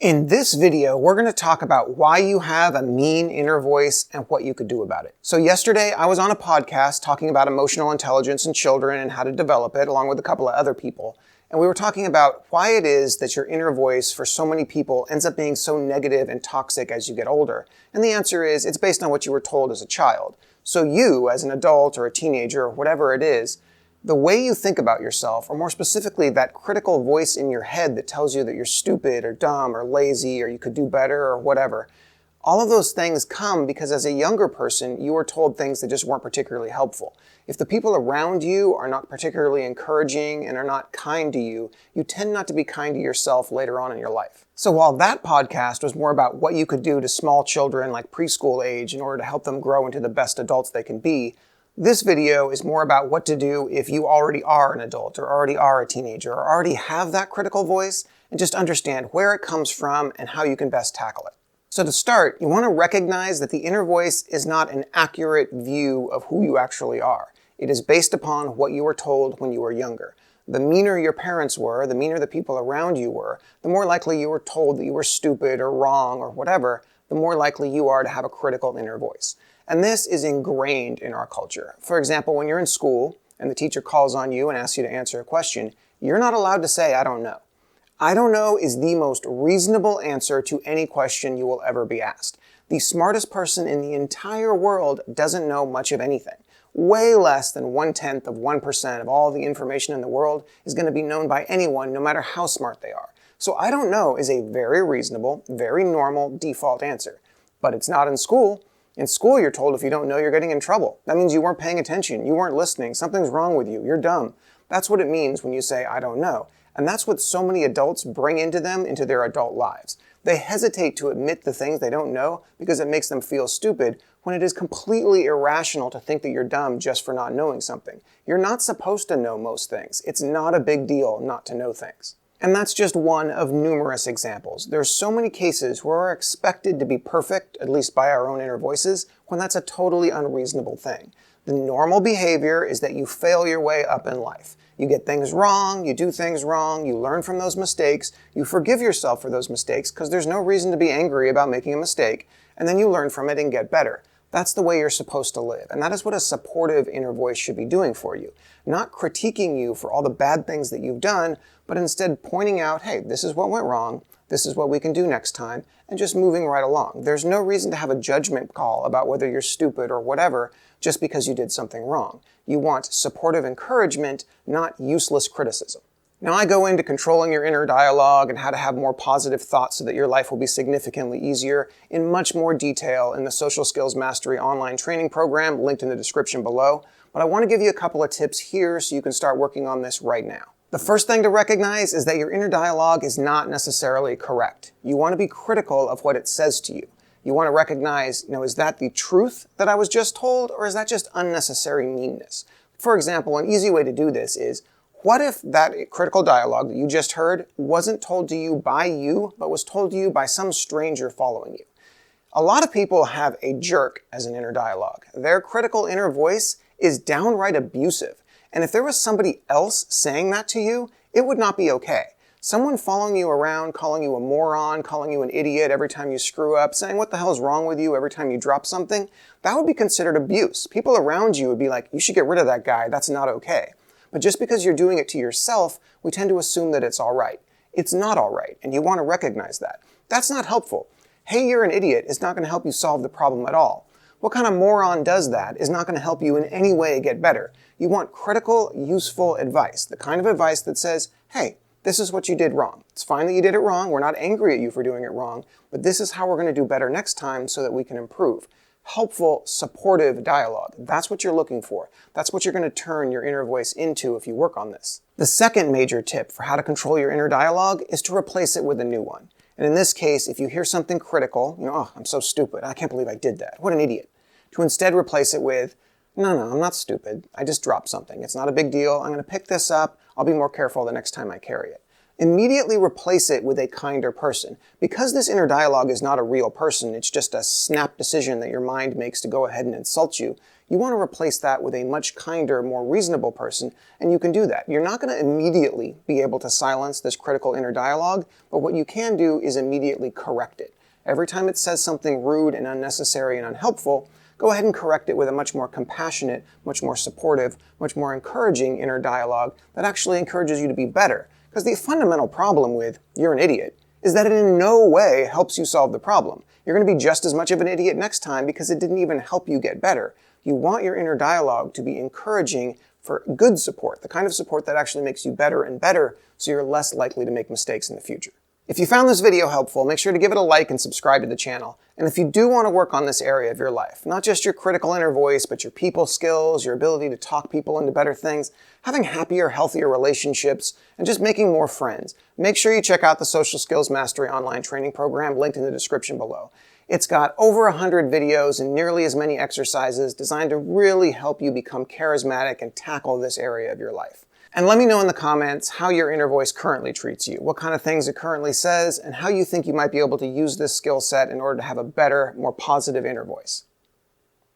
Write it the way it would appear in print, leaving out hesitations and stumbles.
In this video, we're going to talk about why you have a mean inner voice and what you could do about it. So yesterday, I was on a podcast talking about emotional intelligence in children and how to develop it, along with a couple of other people. And we were talking about why it is that your inner voice for so many people ends up being so negative and toxic as you get older. And the answer is, it's based on what you were told as a child. So you, as an adult or a teenager or whatever it is, the way you think about yourself, or more specifically, that critical voice in your head that tells you that you're stupid or dumb or lazy or you could do better or whatever, all of those things come because as a younger person, you were told things that just weren't particularly helpful. If the people around you are not particularly encouraging and are not kind to you, you tend not to be kind to yourself later on in your life. So while that podcast was more about what you could do to small children like preschool age in order to help them grow into the best adults they can be, this video is more about what to do if you already are an adult or already are a teenager or already have that critical voice, and just understand where it comes from and how you can best tackle it. So to start, you want to recognize that the inner voice is not an accurate view of who you actually are. It is based upon what you were told when you were younger. The meaner your parents were, the meaner the people around you were, the more likely you were told that you were stupid or wrong or whatever, the more likely you are to have a critical inner voice. And this is ingrained in our culture. For example, when you're in school and the teacher calls on you and asks you to answer a question, you're not allowed to say, "I don't know." I don't know is the most reasonable answer to any question you will ever be asked. The smartest person in the entire world doesn't know much of anything. Way less than 1/10 of 1% of all the information in the world is going to be known by anyone, no matter how smart they are. So I don't know is a very reasonable, very normal default answer. But it's not in school. In school, you're told if you don't know, you're getting in trouble. That means you weren't paying attention, you weren't listening, something's wrong with you, you're dumb. That's what it means when you say, "I don't know." And that's what so many adults bring into their adult lives. They hesitate to admit the things they don't know because it makes them feel stupid, when it is completely irrational to think that you're dumb just for not knowing something. You're not supposed to know most things. It's not a big deal not to know things. And that's just one of numerous examples. There's so many cases where we're expected to be perfect, at least by our own inner voices, when that's a totally unreasonable thing. The normal behavior is that you fail your way up in life. You get things wrong, you do things wrong, you learn from those mistakes, you forgive yourself for those mistakes because there's no reason to be angry about making a mistake, and then you learn from it and get better. That's the way you're supposed to live, and that is what a supportive inner voice should be doing for you. Not critiquing you for all the bad things that you've done, but instead pointing out, hey, this is what went wrong, this is what we can do next time, and just moving right along. There's no reason to have a judgment call about whether you're stupid or whatever just because you did something wrong. You want supportive encouragement, not useless criticism. Now I go into controlling your inner dialogue and how to have more positive thoughts so that your life will be significantly easier in much more detail in the Social Skills Mastery online training program linked in the description below. But I want to give you a couple of tips here so you can start working on this right now. The first thing to recognize is that your inner dialogue is not necessarily correct. You want to be critical of what it says to you. You want to recognize, is that the truth that I was just told, or is that just unnecessary meanness? For example, an easy way to do this is, what if that critical dialogue that you just heard wasn't told to you by you, but was told to you by some stranger following you? A lot of people have a jerk as an inner dialogue. Their critical inner voice is downright abusive. And if there was somebody else saying that to you, it would not be okay. Someone following you around, calling you a moron, calling you an idiot every time you screw up, saying what the hell is wrong with you every time you drop something, that would be considered abuse. People around you would be like, you should get rid of that guy, that's not okay. But just because you're doing it to yourself, we tend to assume that it's all right. It's not all right, and you want to recognize that. That's not helpful. Hey, you're an idiot is not going to help you solve the problem at all. What kind of moron does that is not going to help you in any way get better. You want critical, useful advice, the kind of advice that says, hey, this is what you did wrong. It's fine that you did it wrong. We're not angry at you for doing it wrong, but this is how we're going to do better next time so that we can improve. Helpful, supportive dialogue. That's what you're looking for. That's what you're going to turn your inner voice into if you work on this. The second major tip for how to control your inner dialogue is to replace it with a new one. And in this case, if you hear something critical, oh, I'm so stupid. I can't believe I did that. What an idiot. To instead replace it with, no, I'm not stupid. I just dropped something. It's not a big deal. I'm going to pick this up. I'll be more careful the next time I carry it. Immediately replace it with a kinder person. Because this inner dialogue is not a real person, it's just a snap decision that your mind makes to go ahead and insult you, You want to replace that with a much kinder, more reasonable person, and you can do that. You're not going to immediately be able to silence this critical inner dialogue, but what you can do is immediately correct it. Every time it says something rude and unnecessary and unhelpful, go ahead and correct it with a much more compassionate, much more supportive, much more encouraging inner dialogue that actually encourages you to be better. Because the fundamental problem with "you're an idiot" is that it in no way helps you solve the problem. You're going to be just as much of an idiot next time because it didn't even help you get better. You want your inner dialogue to be encouraging for good support, the kind of support that actually makes you better and better so you're less likely to make mistakes in the future. If you found this video helpful, make sure to give it a like and subscribe to the channel. And if you do want to work on this area of your life, not just your critical inner voice, but your people skills, your ability to talk people into better things, having happier, healthier relationships, and just making more friends, make sure you check out the Social Skills Mastery online training program linked in the description below. It's got over 100 videos and nearly as many exercises designed to really help you become charismatic and tackle this area of your life. And let me know in the comments how your inner voice currently treats you, what kind of things it currently says, and how you think you might be able to use this skill set in order to have a better, more positive inner voice.